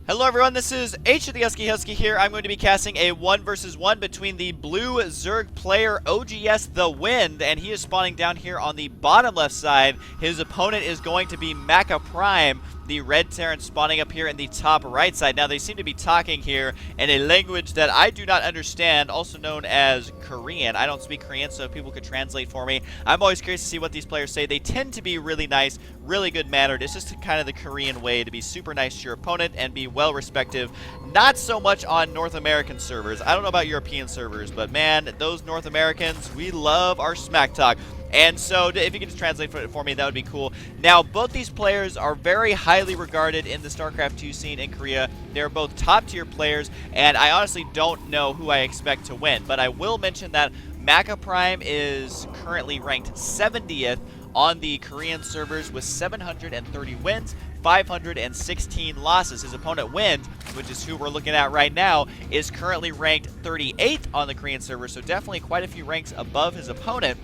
Hello everyone, this is Husky here. I'm going to be casting a 1 versus 1 between the blue Zerg player OGS TheWInd, and he is spawning down here on the bottom left side. His opponent is going to be MakaPrime, the red Terran, spawning up here in the top right side. Now they seem to be talking here in a language that I do not understand, also known as Korean. I don't speak Korean, so if people could translate for me. I'm always curious to see what these players say. They tend to be really nice, really good mannered. It's just kind of the Korean way to be super nice to your opponent and be well respective. Not so much on North American servers. I don't know about European servers, but man, those North Americans, we love our smack talk. And so, if you could just translate for me, that would be cool. Now, both these players are very highly regarded in the StarCraft 2 scene in Korea. They're both top-tier players, and I honestly don't know who I expect to win. But I will mention that MakaPrime is currently ranked 70th on the Korean servers with 730 wins, 516 losses. His opponent WIND, which is who we're looking at right now, is currently ranked 38th on the Korean server, so definitely quite a few ranks above his opponent.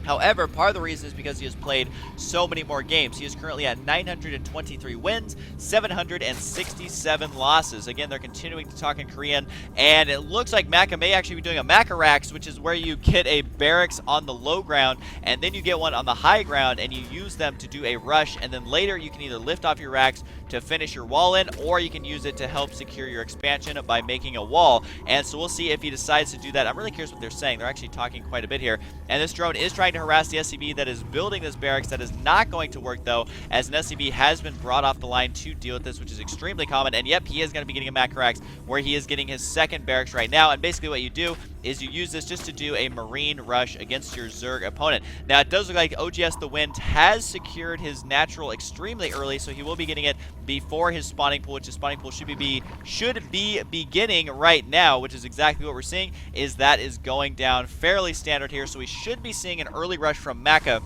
However, part of the reason is because he has played so many more games. He is currently at 923 wins, 767 losses. Again, they're continuing to talk in Korean, and it looks like Maka may actually be doing a Makarax, which is where you get a barracks on the low ground, and then you get one on the high ground, and you use them to do a rush, and then later you can either lift off your racks to finish your wall in, or you can use it to help secure your expansion by making a wall. And so we'll see if he decides to do that. I'm really curious what they're saying. They're actually talking quite a bit here. And this drone is trying to harass the SCV that is building this barracks. That is not going to work, though, as an SCV has been brought off the line to deal with this, which is extremely common. And yep, he is going to be getting a Makarax, where he is getting his second barracks right now. And basically what you do is you use this just to do a marine rush against your Zerg opponent. Now, it does look like OGS TheWInd has secured his natural extremely early, so he will be getting it before his spawning pool, which his spawning pool should be beginning right now, which is exactly what we're seeing. Is that is going down fairly standard here, so we should be seeing an early rush from Maka.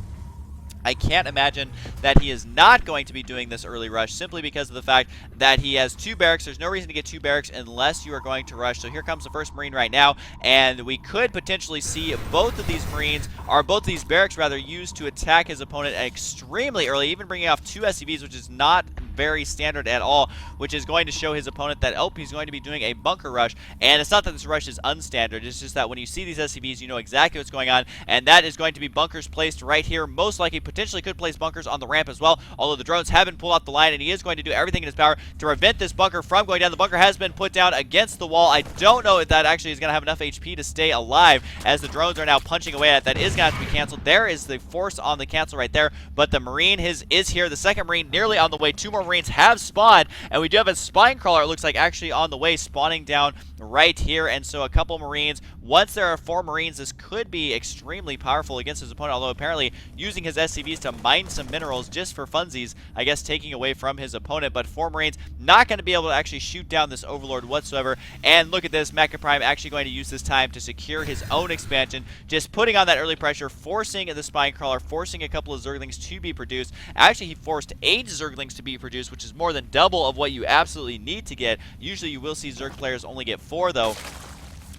I can't imagine that he is not going to be doing this early rush, simply because of the fact that he has two barracks. There's no reason to get two barracks unless you are going to rush. So here comes the first Marine right now, and we could potentially see both of these Marines, or both of these barracks rather, used to attack his opponent extremely early, even bringing off two SCVs, which is not very standard at all, which is going to show his opponent that, oh, he's going to be doing a bunker rush. And it's not that this rush is unstandard, it's just that when you see these SCVs, you know exactly what's going on, and that is going to be bunkers placed right here. Most likely, potentially could place bunkers on the ramp as well, although the drones have been pulled off the line, and he is going to do everything in his power to prevent this bunker from going down. The bunker has been put down against the wall. I don't know if that actually is going to have enough HP to stay alive, as the drones are now punching away at it. That is going to have to be canceled. There is the force on the cancel right there, but the Marine is here. The second Marine nearly on the way. Two more Marines have spawned, and we do have a spine crawler, it looks like, actually on the way, spawning down right here. And so a couple Marines. Once there are four Marines, this could be extremely powerful against his opponent, although apparently using his SCVs to mine some minerals just for funsies, I guess, taking away from his opponent. But four Marines not going to be able to actually shoot down this Overlord whatsoever. And look at this, MakaPrime actually going to use this time to secure his own expansion, just putting on that early pressure, forcing the spine crawler, forcing a couple of Zerglings to be produced. Actually, he forced 8 Zerglings to be produced, which is more than double of what you absolutely need to get. Usually you will see Zerg players only get 4, though.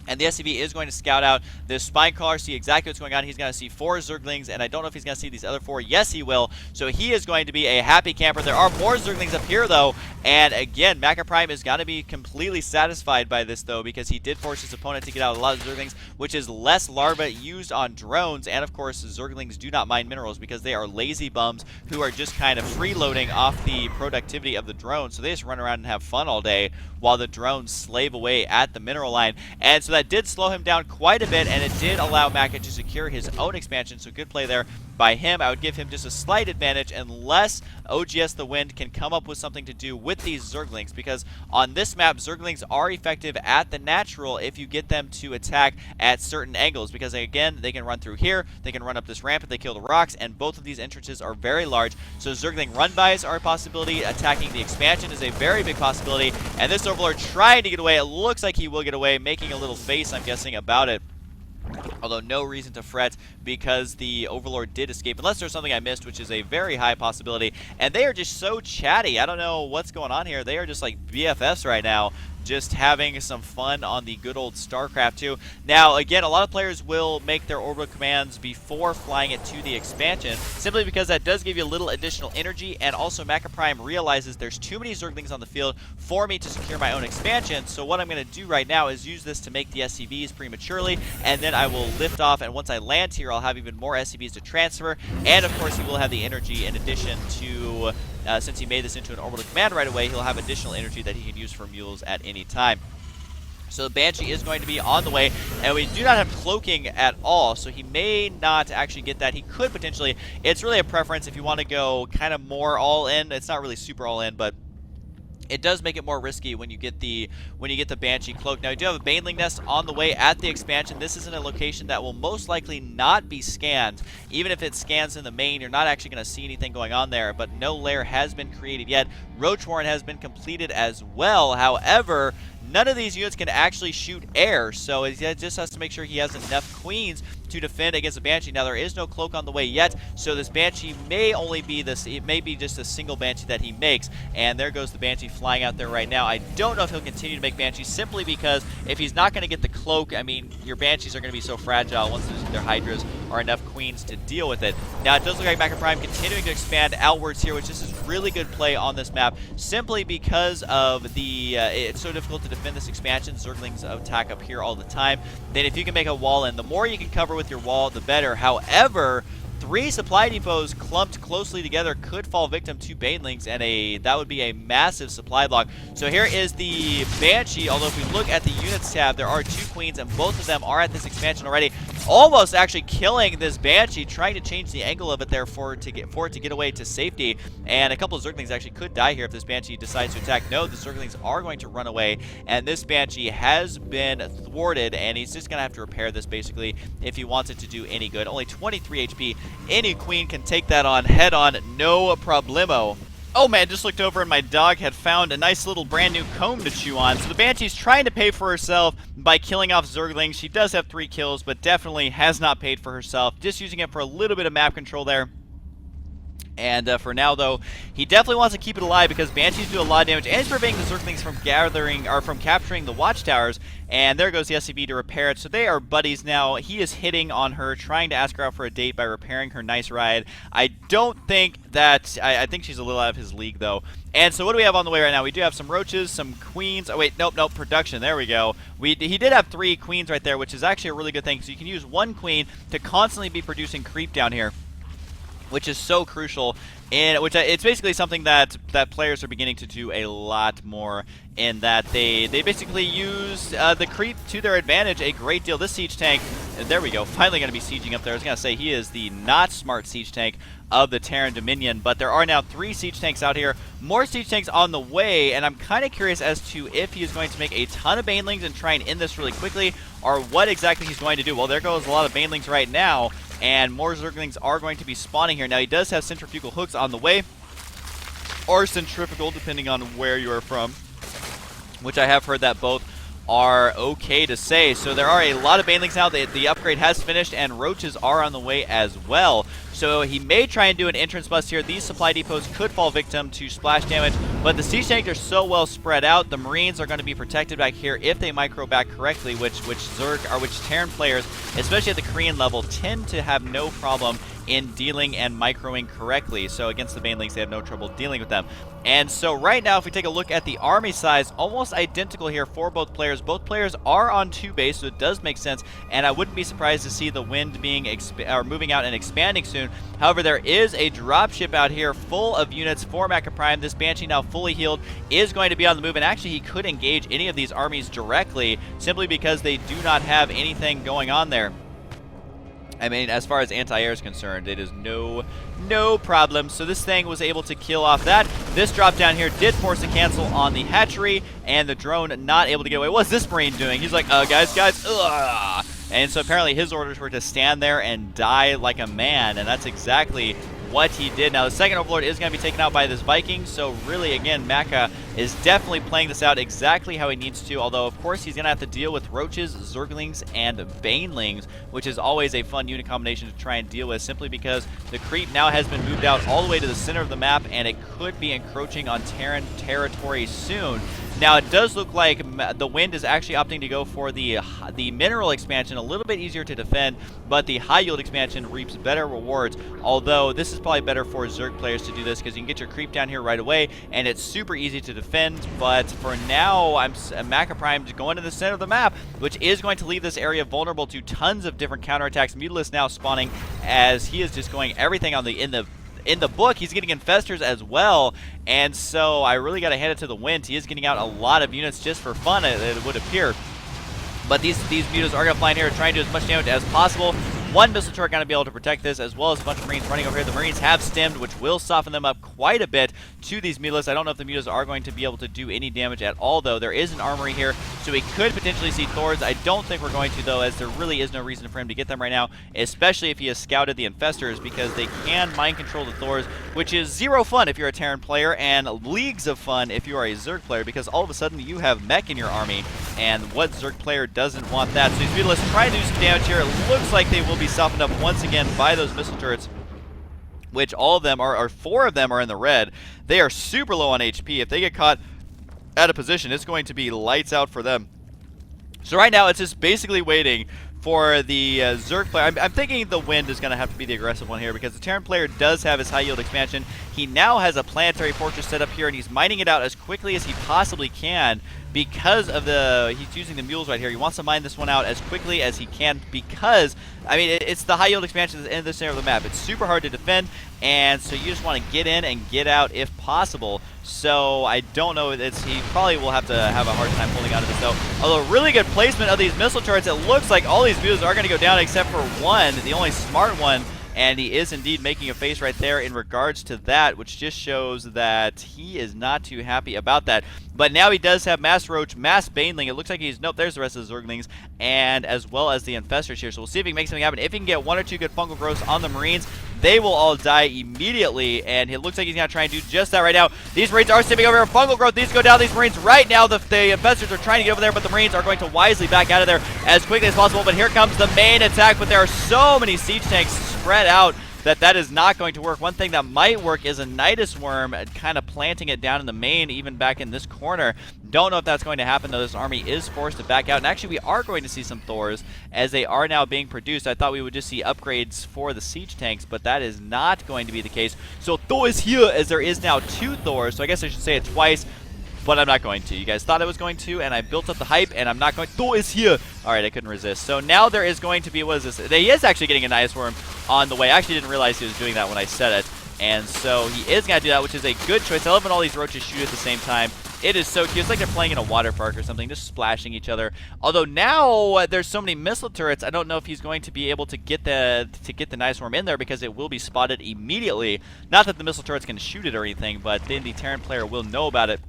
And the SCV is going to scout out this spine crawler, see exactly what's going on. He's going to see 4 Zerglings, and I don't know if he's going to see these other 4. Yes, he will. So he is going to be a happy camper. There are more Zerglings up here, though. And again, MakaPrime is going to be completely satisfied by this, though, because he did force his opponent to get out a lot of Zerglings, which is less larvae used on drones. And, of course, Zerglings do not mine minerals because they are lazy bums who are just kind of freeloading off the productivity of the drone. So they just run around and have fun all day while the drones slave away at the mineral line. And so that did slow him down quite a bit, and it did allow Maka to secure his own expansion, so good play there by him. I would give him just a slight advantage unless OGS TheWInd can come up with something to do with these Zerglings, because on this map, Zerglings are effective at the natural if you get them to attack at certain angles, because again, they can run through here, they can run up this ramp if they kill the rocks, and both of these entrances are very large, so Zergling run-bys are a possibility. Attacking the expansion is a very big possibility, and this Overlord trying to get away. It looks like he will get away, making a little face, I'm guessing, about it. Although no reason to fret, because the Overlord did escape, unless there's something I missed, which is a very high possibility. And they are just so chatty. I don't know what's going on here. They are just like BFFs right now, just having some fun on the good old StarCraft 2. Now, again, a lot of players will make their orbital commands before flying it to the expansion, simply because that does give you a little additional energy, and also MakaPrime realizes there's too many Zerglings on the field for me to secure my own expansion. So what I'm going to do right now is use this to make the SCVs prematurely, and then I will lift off, and once I land here, I'll have even more SCVs to transfer, and of course he will have the energy in addition to, since he made this into an orbital command right away, he'll have additional energy that he can use for mules at any time. So the Banshee is going to be on the way, and we do not have cloaking at all, so he may not actually get that. He could potentially. It's really a preference if you want to go kind of more all in. It's not really super all in, but it does make it more risky when you get the Banshee cloak. Now, you do have a Baneling nest on the way at the expansion. This is in a location that will most likely not be scanned. Even if it scans in the main, you're not actually going to see anything going on there, but no lair has been created yet. Roach Warren has been completed as well. However, none of these units can actually shoot air, so it just has to make sure he has enough queens to defend against the Banshee. Now, there is no cloak on the way yet, so this Banshee may only be this, it may be just a single Banshee that he makes, and there goes the Banshee flying out there right now. I don't know if he'll continue to make Banshees, simply because if he's not going to get the cloak, I mean, your Banshees are going to be so fragile once their Hydras are enough queens to deal with it. Now, it does look like MakaPrime continuing to expand outwards here, which this is really good play on this map, simply because of the, it's so difficult to defend this expansion. Zerglings attack up here all the time. Then if you can make a wall in, the more you can cover with your wall, the better. However, 3 supply depots clumped closely together could fall victim to Banelings, and that would be a massive supply block. So here is the Banshee, although if we look at the units tab, there are 2 queens, and both of them are at this expansion already. Almost actually killing this Banshee, trying to change the angle of it there for it to get away to safety. And a couple of Zerglings actually could die here if this Banshee decides to attack. No, the Zerglings are going to run away, and this Banshee has been thwarted, and he's just going to have to repair this basically if he wants it to do any good. Only 23 HP. Any queen can take that on head on, no problemo. Oh man, just looked over and my dog had found a nice little brand new comb to chew on. So the Banshee's trying to pay for herself by killing off Zerglings. She does have 3 kills, but definitely has not paid for herself. Just using it for a little bit of map control there. And for now, though, he definitely wants to keep it alive because Banshees do a lot of damage, and he's preventing the Zerglings from capturing the watchtowers. And there goes the SCV to repair it. So they are buddies now. He is hitting on her, trying to ask her out for a date by repairing her nice ride. I don't think that... I think she's a little out of his league, though. And so what do we have on the way right now? We do have some roaches, some queens. Oh, wait, nope, production. There we go. He did have 3 queens right there, which is actually a really good thing. So you can use 1 queen to constantly be producing creep down here, which is so crucial, and it's basically something that players are beginning to do a lot more, in that they basically use the creep to their advantage a great deal. This siege tank, there we go, finally going to be sieging up there. I was going to say he is the not smart siege tank of the Terran Dominion, but there are now 3 siege tanks out here, more siege tanks on the way, and I'm kind of curious as to if he is going to make a ton of Banelings and try and end this really quickly, or what exactly he's going to do. Well, there goes a lot of Banelings right now, and more Zerglings are going to be spawning here. Now, he does have centrifugal hooks on the way, or centrifugal, depending on where you are from, which I have heard that both are okay to say. So there are a lot of Banelings now. The upgrade has finished, and roaches are on the way as well. So he may try and do an entrance bust here. These supply depots could fall victim to splash damage, but the siege tanks are so well spread out. The Marines are going to be protected back here if they micro back correctly, which Terran players, especially at the Korean level, tend to have no problem in dealing and microing correctly. So against the Banelings, they have no trouble dealing with them. And so right now, if we take a look at the army size, almost identical here for both players. Both players are on 2 base, so it does make sense, and I wouldn't be surprised to see the Wind being moving out and expanding soon. However, there is a dropship out here full of units for MakaPrime. This Banshee, now fully healed, is going to be on the move, and actually he could engage any of these armies directly simply because they do not have anything going on there. I mean, as far as anti-air is concerned, it is no problem. So this thing was able to kill off that. This drop down here did force a cancel on the hatchery, and the drone not able to get away. What's this Marine doing? He's like, guys, ugh. And so apparently his orders were to stand there and die like a man, and that's exactly what he did. Now, the second Overlord is going to be taken out by this Viking, so really, again, Maka is definitely playing this out exactly how he needs to, although of course he's going to have to deal with roaches, zerglings, and banelings, which is always a fun unit combination to try and deal with, simply because the creep now has been moved out all the way to the center of the map, and it could be encroaching on Terran territory soon. Now, it does look like TheWInd is actually opting to go for the mineral expansion, a little bit easier to defend, but the high yield expansion reaps better rewards, although this is probably better for Zerg players to do this because you can get your creep down here right away, and it's super easy to defend. But for now, MakaPrime going to the center of the map, which is going to leave this area vulnerable to tons of different counterattacks. Mutalisk now spawning as he is just going everything on in the book. He's getting infestors as well, and so I really got to hand it to TheWInd. He is getting out a lot of units just for fun, it would appear. But these mutas are going to fly in here, trying to do as much damage as possible. One missile turret going to be able to protect this, as well as a bunch of Marines running over here. The Marines have stemmed, which will soften them up quite a bit to these mutas. I don't know if the mutas are going to be able to do any damage at all, though. There is an armory here, so we could potentially see Thors. I don't think we're going to, though, as there really is no reason for him to get them right now, especially if he has scouted the infestors, because they can mind control the Thors, which is zero fun if you're a Terran player, and leagues of fun if you are a Zerg player, because all of a sudden you have mech in your army, and what Zerg player doesn't want that? So these mutalisks try to do some damage here. It looks like they will be softened up once again by those missile turrets, which all of them are 4 of them are in the red. They are super low on HP. If they get caught at a position, it's going to be lights out for them. So right now, it's just basically waiting for the Zerg player. I'm thinking TheWInd is going to have to be the aggressive one here, because the Terran player does have his high yield expansion. He now has a planetary fortress set up here, and he's mining it out as quickly as he possibly can, because of he's using the mules right here. He wants to mine this one out as quickly as he can, because, I mean, it's the high yield expansion in the center of the map. It's super hard to defend, and so you just want to get in and get out if possible. So I don't know, he probably will have to have a hard time holding on to this, though. Although really good placement of these missile turrets. It looks like all these mules are going to go down except for one, the only smart one. And he is indeed making a face right there in regards to that, which just shows that he is not too happy about that. But now he does have Mass Roach, Mass Baneling. It looks like he's, nope, there's the rest of the Zerglings, and as well as the Infestors here. So we'll see if he can make something happen. If he can get 1 or 2 good fungal growths on the Marines, they will all die immediately, and it looks like he's going to try and do just that right now. These Marines are stepping over here. Fungal growth needs to go down. These Marines right now, the Infestors are trying to get over there, but the Marines are going to wisely back out of there as quickly as possible. But here comes the main attack, but there are so many siege tanks spread out that is not going to work. One thing that might work is a Nidus Worm, kind of planting it down in the main, even back in this corner. Don't know if that's going to happen, though. This army is forced to back out, and actually we are going to see some Thors, as they are now being produced. I thought we would just see upgrades for the siege tanks, but that is not going to be the case. So Thor is here, as there is now 2 Thors, so I guess I should say it twice, but I'm not going to. You guys thought I was going to, and I built up the hype, and I'm not going. Thor is here. All right, I couldn't resist. So now there is going to be, what is this? He is actually getting a Nidus Worm on the way. I actually didn't realize he was doing that when I said it, and so he is going to do that, which is a good choice. I love when all these roaches shoot at the same time. It is so cute. It's like they're playing in a water park or something, just splashing each other. Although now there's so many missile turrets, I don't know if he's going to be able to get the Nidus Worm in there, because it will be spotted immediately. Not that the missile turrets can shoot it or anything, but then the Terran player will know about it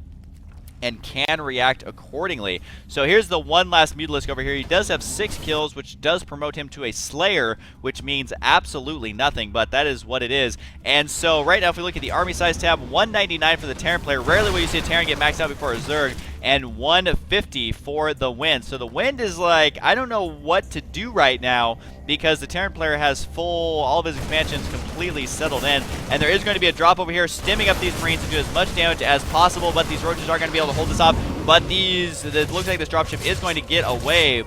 and can react accordingly. So here's the one last Mutalisk over here. He does have 6 kills, which does promote him to a Slayer, which means absolutely nothing, but that is what it is. And so right now, if we look at the army size tab, 199 for the Terran player. Rarely will you see a Terran get maxed out before a Zerg, and 150 for TheWInd. So TheWInd is like, I don't know what to do right now, because the Terran player has all of his expansions completely settled in, and there is going to be a drop over here, stemming up these Marines to do as much damage as possible, but these roaches are going to be able to hold this off. But it looks like this dropship is going to get away,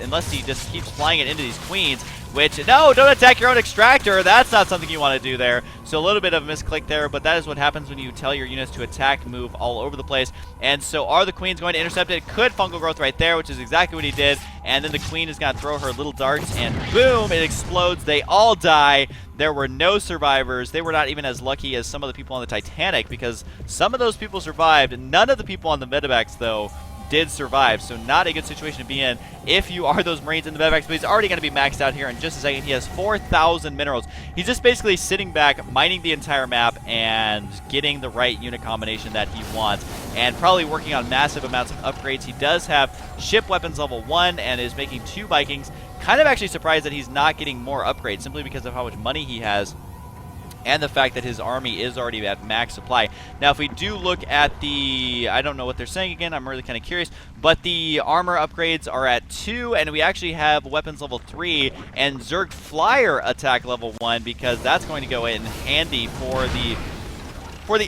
unless he just keeps flying it into these queens. Which, no, don't attack your own extractor. That's not something you want to do there. So a little bit of a misclick there, but that is what happens when you tell your units to attack, move all over the place. And so are the queens going to intercept it? Could fungal growth right there, which is exactly what he did. And then the queen is going to throw her little darts, and boom, it explodes. They all die. There were no survivors. They were not even as lucky as some of the people on the Titanic, because some of those people survived. None of the people on the medevacs, though, did survive, so not a good situation to be in if you are those Marines in the medevacs. But he's already going to be maxed out here in just a second. He has 4,000 minerals. He's just basically sitting back, mining the entire map, and getting the right unit combination that he wants, and probably working on massive amounts of upgrades. He does have ship weapons level 1 and is making 2 Vikings. Kind of actually surprised that he's not getting more upgrades, simply because of how much money he has. and the fact that his army is already at max supply. Now, if we do look at the, I don't know what they're saying again, I'm really kind of curious, but the armor upgrades are at 2, and we actually have weapons level 3 and Zerg Flyer attack level 1, because that's going to go in handy for the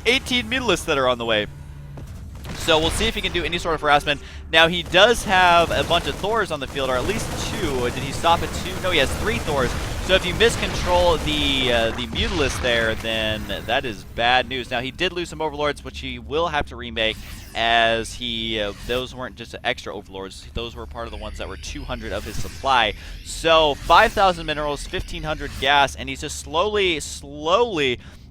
18 mutalisks that are on the way. So we'll see if he can do any sort of harassment. Now, he does have a bunch of Thors on the field, or at least 2. Did he stop at 2? No, he has 3 Thors. So if you miscontrol the Mutalist there, then that is bad news. Now, he did lose some Overlords, which he will have to remake, as he those weren't just extra Overlords. Those were part of the ones that were 200 of his supply. So 5,000 minerals, 1,500 gas, and he's just slowly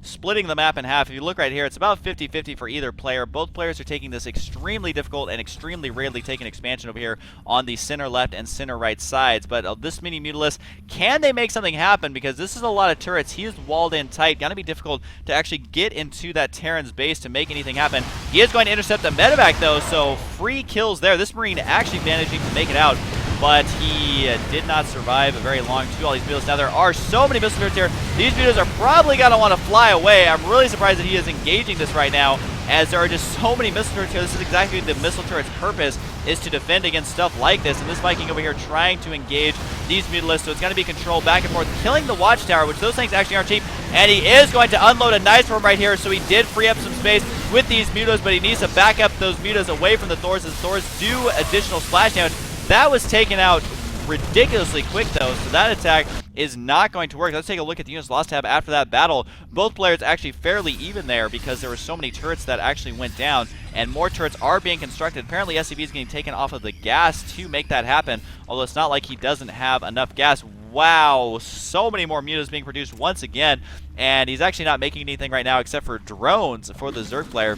splitting the map in half. If you look right here, it's about 50-50 for either player. Both players are taking this extremely difficult and extremely rarely taken expansion over here on the center left and center right sides. But this mini Mutalist, can they make something happen? Because this is a lot of turrets. He is walled in tight. Gonna be difficult to actually get into that Terran's base to make anything happen. He is going to intercept the medevac though, so free kills there. This Marine actually managing to make it out, but he did not survive very long to all these Mutas. Now, there are so many missile turrets here. These Mutas are probably going to want to fly away. I'm really surprised that he is engaging this right now, as there are just so many missile turrets here. This is exactly the missile turret's purpose, is to defend against stuff like this. And this Viking over here trying to engage these Mutalisks, so it's going to be controlled back and forth, killing the watchtower, which those things actually aren't cheap. And he is going to unload a nice one right here, so he did free up some space with these Mutas, but he needs to back up those Mutas away from the Thors, as Thors do additional splash damage. That was taken out ridiculously quick though, so that attack is not going to work. Let's take a look at the units lost tab after that battle. Both players actually fairly even there, because there were so many turrets that actually went down, and more turrets are being constructed. Apparently SCV is getting taken off of the gas to make that happen, although it's not like he doesn't have enough gas. Wow, so many more mutas being produced once again, and he's actually not making anything right now except for drones for the Zerg player.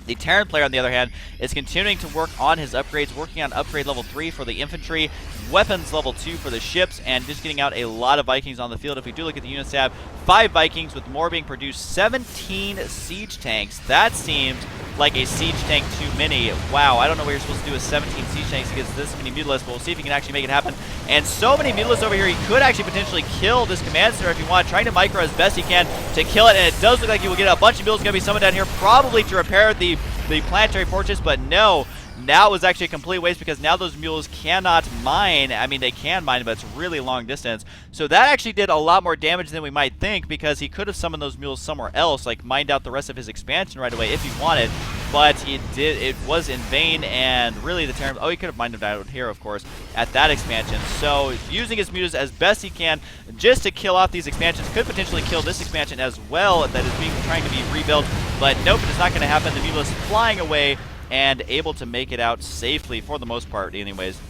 The Terran player, on the other hand, is continuing to work on his upgrades, working on upgrade level 3 for the infantry, weapons level 2 for the ships, and just getting out a lot of Vikings on the field. If we do look at the units tab, 5 Vikings with more being produced, 17 siege tanks. That seems like a siege tank too many. Wow, I don't know what you're supposed to do with 17 siege tanks against this many Mutalisks, but we'll see if he can actually make it happen. And so many Mutalisks over here, he could actually potentially kill this command center if you want, trying to micro as best he can to kill it, and it does look like he will get a bunch of Mutalisks going to be summoned down here, probably to repair the planetary fortress, but no. Now it was actually a complete waste, because now those mules cannot mine. I mean, they can mine, but it's really long distance. So that actually did a lot more damage than we might think, because he could have summoned those mules somewhere else, like mined out the rest of his expansion right away if he wanted. But it was in vain, and really the Terran, oh, he could have mined them out here, of course, at that expansion. So using his mutas as best he can just to kill off these expansions, could potentially kill this expansion as well that is trying to be rebuilt. But nope, it's not going to happen. The mutas flying away and able to make it out safely for the most part anyways.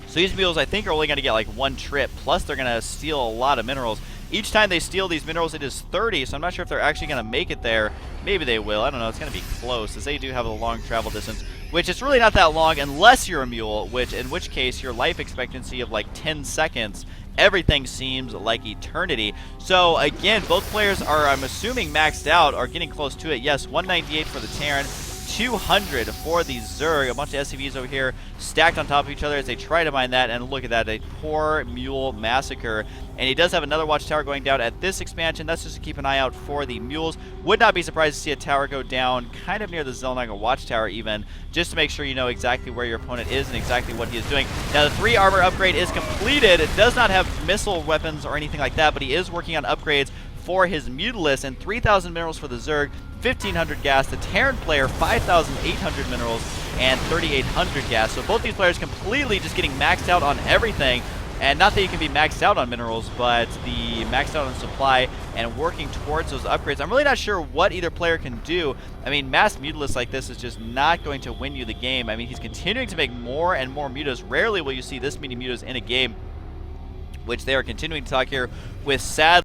So these mules, I think, are only going to get like 1 trip, plus they're going to steal a lot of minerals. Each time they steal these minerals, it is 30, so I'm not sure if they're actually going to make it there. Maybe they will. I don't know. It's going to be close, as they do have a long travel distance, which is really not that long unless you're a mule, in which case your life expectancy of like 10 seconds, everything seems like eternity. So again, both players are, I'm assuming, maxed out, or getting close to it. Yes, 198 for the Terran, 200 for the Zerg. A bunch of SCVs over here stacked on top of each other as they try to mine that, and look at that, a poor mule massacre. And he does have another watchtower going down at this expansion. That's just to keep an eye out for the mules. Would not be surprised to see a tower go down kind of near the Xel'Naga watchtower even, just to make sure you know exactly where your opponent is and exactly what he is doing. Now, the 3 armor upgrade is completed. It does not have missile weapons or anything like that, but he is working on upgrades for his Mutalist, and 3,000 minerals for the Zerg, 1,500 gas. The Terran player, 5,800 minerals and 3,800 gas. So both these players completely just getting maxed out on everything. And not that you can be maxed out on minerals, but the maxed out on supply and working towards those upgrades. I'm really not sure what either player can do. I mean, mass Mutalists like this is just not going to win you the game. I mean, he's continuing to make more and more mutas. Rarely will you see this many mutas in a game, which they are continuing to talk here with sad